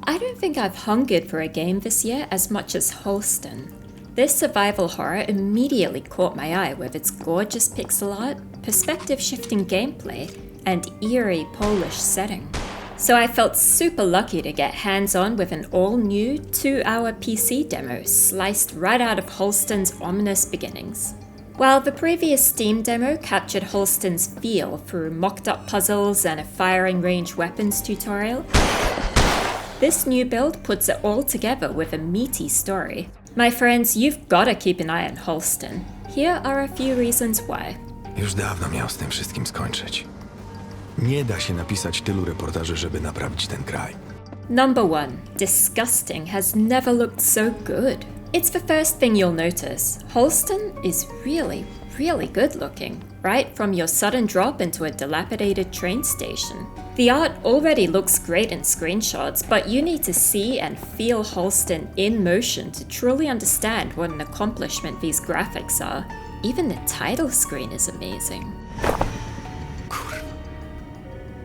I don't think I've hungered for a game this year as much as Holstin. This survival horror immediately caught my eye with its gorgeous pixel art, perspective-shifting gameplay, and eerie Polish setting. So I felt super lucky to get hands-on with an all-new 2-hour PC demo sliced right out of Holstin's ominous beginnings. While the previous Steam demo captured Holstin's feel through mocked-up puzzles and a firing range weapons tutorial, this new build puts it all together with a meaty story. My friends, you've gotta keep an eye on Holstin. Here are a few reasons why. Już dawno miał z tym wszystkim skończyć. Nie da się napisać tylu reportaży, żeby naprawić ten kraj. Number 1. Disgusting has never looked so good. It's the first thing you'll notice. Holstin is really good looking, right from your sudden drop into a dilapidated train station. The art already looks great in screenshots, but you need to see and feel Holstin in motion to truly understand what an accomplishment these graphics are. Even the title screen is amazing.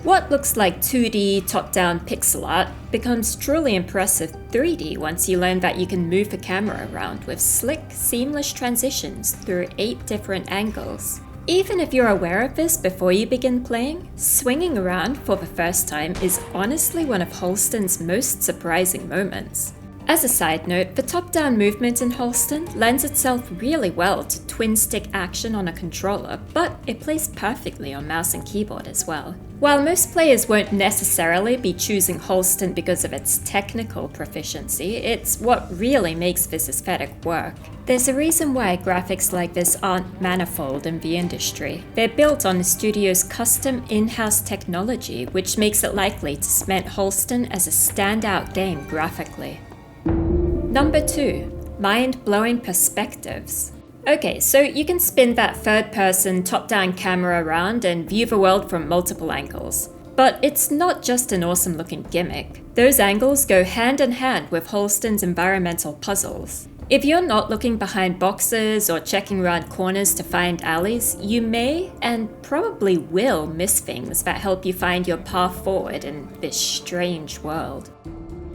What looks like 2D top-down pixel art becomes truly impressive 3D once you learn that you can move the camera around with slick, seamless transitions through 8 different angles. Even if you're aware of this before you begin playing, swinging around for the first time is honestly one of Holstin's most surprising moments. As a side note, the top-down movement in Holstin lends itself really well to twin-stick action on a controller, but it plays perfectly on mouse and keyboard as well. While most players won't necessarily be choosing Holstin because of its technical proficiency, it's what really makes this aesthetic work. There's a reason why graphics like this aren't manifold in the industry. They're built on the studio's custom in-house technology, which makes it likely to cement Holstin as a standout game graphically. Number 2. Mind-blowing perspectives. Okay, so you can spin that third-person top-down camera around and view the world from multiple angles. But it's not just an awesome-looking gimmick. Those angles go hand in hand with Holstin's environmental puzzles. If you're not looking behind boxes or checking around corners to find alleys, you may, and probably will, miss things that help you find your path forward in this strange world.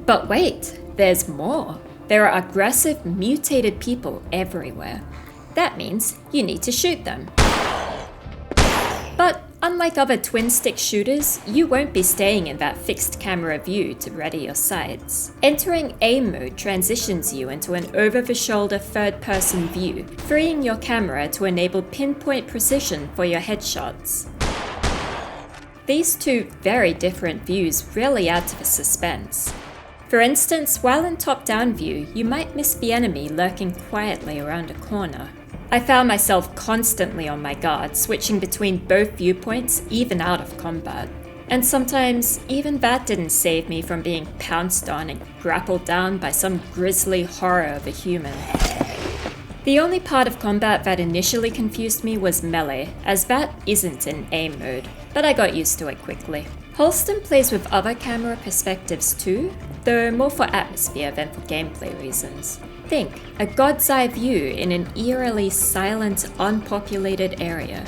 But wait, there's more. There are aggressive, mutated people everywhere. That means you need to shoot them. But unlike other twin-stick shooters, you won't be staying in that fixed camera view to ready your sights. Entering aim mode transitions you into an over-the-shoulder third-person view, freeing your camera to enable pinpoint precision for your headshots. These two very different views really add to the suspense. For instance, while in top-down view, you might miss the enemy lurking quietly around a corner. I found myself constantly on my guard, switching between both viewpoints even out of combat. And sometimes, even that didn't save me from being pounced on and grappled down by some grisly horror of a human. The only part of combat that initially confused me was melee, as that isn't in aim mode, but I got used to it quickly. Holstin plays with other camera perspectives too, though more for atmosphere than for gameplay reasons. Think, a god's eye view in an eerily silent, unpopulated area.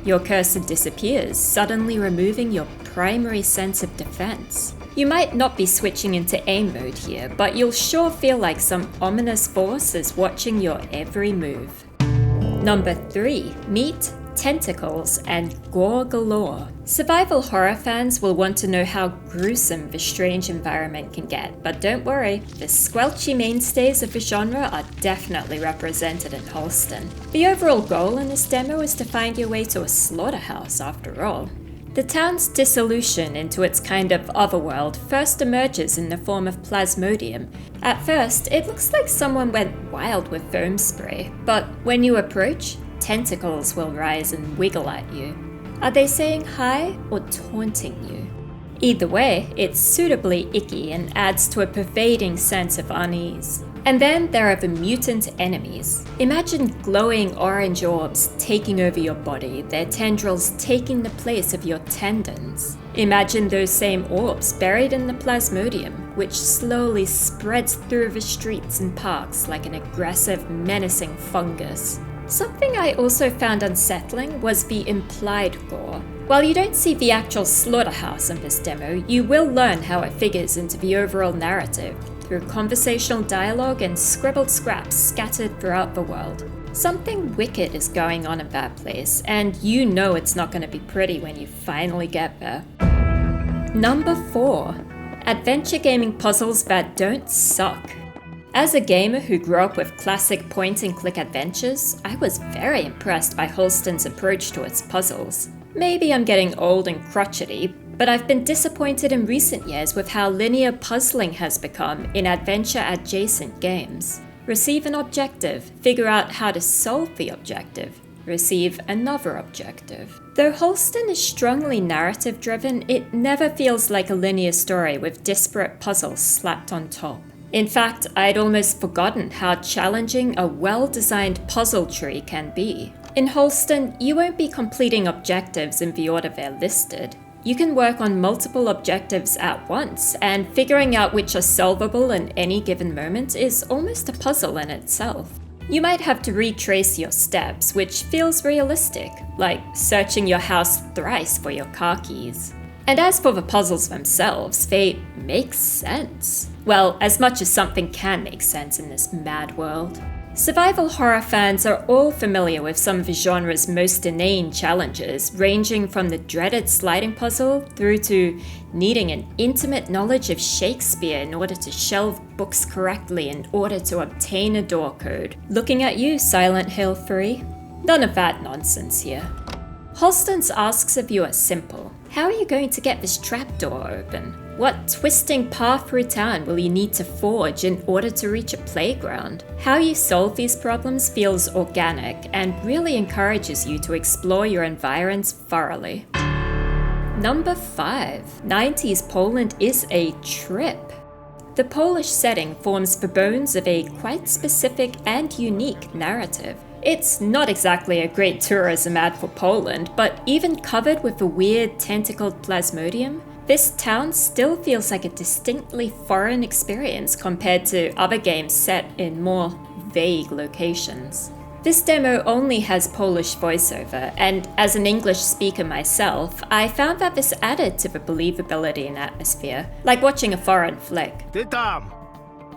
Your cursor disappears, suddenly removing your primary sense of defense. You might not be switching into aim mode here, but you'll sure feel like some ominous force is watching your every move. Number 3. Meat, tentacles, and gore galore. Survival horror fans will want to know how gruesome the strange environment can get, but don't worry, the squelchy mainstays of the genre are definitely represented in Holstin. The overall goal in this demo is to find your way to a slaughterhouse after all. The town's dissolution into its kind of otherworld first emerges in the form of plasmodium. At first, it looks like someone went wild with foam spray, but when you approach, tentacles will rise and wiggle at you. Are they saying hi or taunting you? Either way, it's suitably icky and adds to a pervading sense of unease. And then there are the mutant enemies. Imagine glowing orange orbs taking over your body, their tendrils taking the place of your tendons. Imagine those same orbs buried in the plasmodium, which slowly spreads through the streets and parks like an aggressive, menacing fungus. Something I also found unsettling was the implied gore. While you don't see the actual slaughterhouse in this demo, you will learn how it figures into the overall narrative through conversational dialogue and scribbled scraps scattered throughout the world. Something wicked is going on in that place, and you know it's not going to be pretty when you finally get there. Number 4. Adventure gaming puzzles that don't suck. As a gamer who grew up with classic point-and-click adventures, I was very impressed by Holstin's approach to its puzzles. Maybe I'm getting old and crotchety, but I've been disappointed in recent years with how linear puzzling has become in adventure-adjacent games. Receive an objective, figure out how to solve the objective, receive another objective. Though Holstin is strongly narrative-driven, it never feels like a linear story with disparate puzzles slapped on top. In fact, I'd almost forgotten how challenging a well-designed puzzle tree can be. In Holstin, you won't be completing objectives in the order they're listed. You can work on multiple objectives at once, and figuring out which are solvable in any given moment is almost a puzzle in itself. You might have to retrace your steps, which feels realistic, like searching your house thrice for your car keys. And as for the puzzles themselves, they make sense. Well, as much as something can make sense in this mad world. Survival horror fans are all familiar with some of the genre's most inane challenges, ranging from the dreaded sliding puzzle through to needing an intimate knowledge of Shakespeare in order to shelve books correctly in order to obtain a door code. Looking at you, Silent Hill 3. None of that nonsense here. Holstin's asks of you are simple. How are you going to get this trapdoor open? What twisting path through town will you need to forge in order to reach a playground? How you solve these problems feels organic and really encourages you to explore your environs thoroughly. Number 5. 90s Poland is a trip. The Polish setting forms the bones of a quite specific and unique narrative. It's not exactly a great tourism ad for Poland, but even covered with a weird tentacled plasmodium, this town still feels like a distinctly foreign experience compared to other games set in more vague locations. This demo only has Polish voiceover, and as an English speaker myself, I found that this added to the believability and atmosphere, like watching a foreign flick. Ty tam!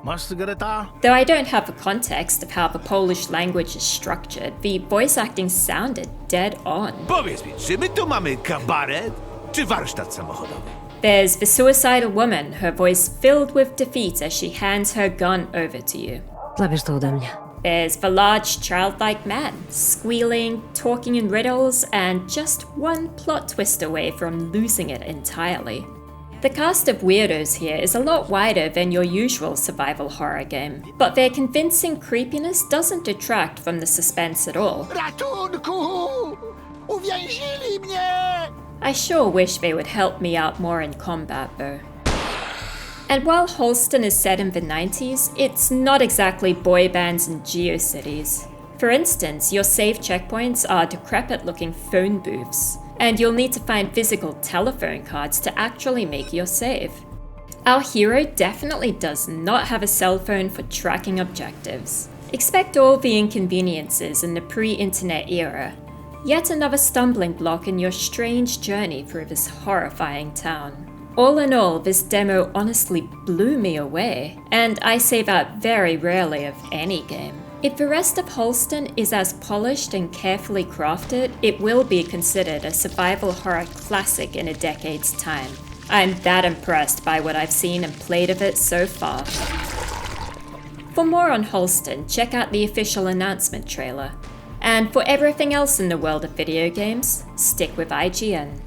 Masz sygareta? Though I don't have the context of how the Polish language is structured, the voice acting sounded dead on. Powiedz mi, czy my tu mamy kabaret, czy warsztat samochodowy? There's the suicidal woman, her voice filled with defeat as she hands her gun over to you. Zabierz to ode mnie. There's the large childlike man, squealing, talking in riddles, and just one plot twist away from losing it entirely. The cast of weirdos here is a lot wider than your usual survival horror game, but their convincing creepiness doesn't detract from the suspense at all. Ratunku! Uwięzili mnie! I sure wish they would help me out more in combat though. And while Holstin is set in the 90s, it's not exactly boy bands and geocities. For instance, your save checkpoints are decrepit-looking phone booths, and you'll need to find physical telephone cards to actually make your save. Our hero definitely does not have a cell phone for tracking objectives. Expect all the inconveniences in the pre-internet era. Yet another stumbling block in your strange journey through this horrifying town. All in all, this demo honestly blew me away, and I say that very rarely of any game. If the rest of Holstin is as polished and carefully crafted, it will be considered a survival horror classic in a decade's time. I'm that impressed by what I've seen and played of it so far. For more on Holstin, check out the official announcement trailer. And for everything else in the world of video games, stick with IGN.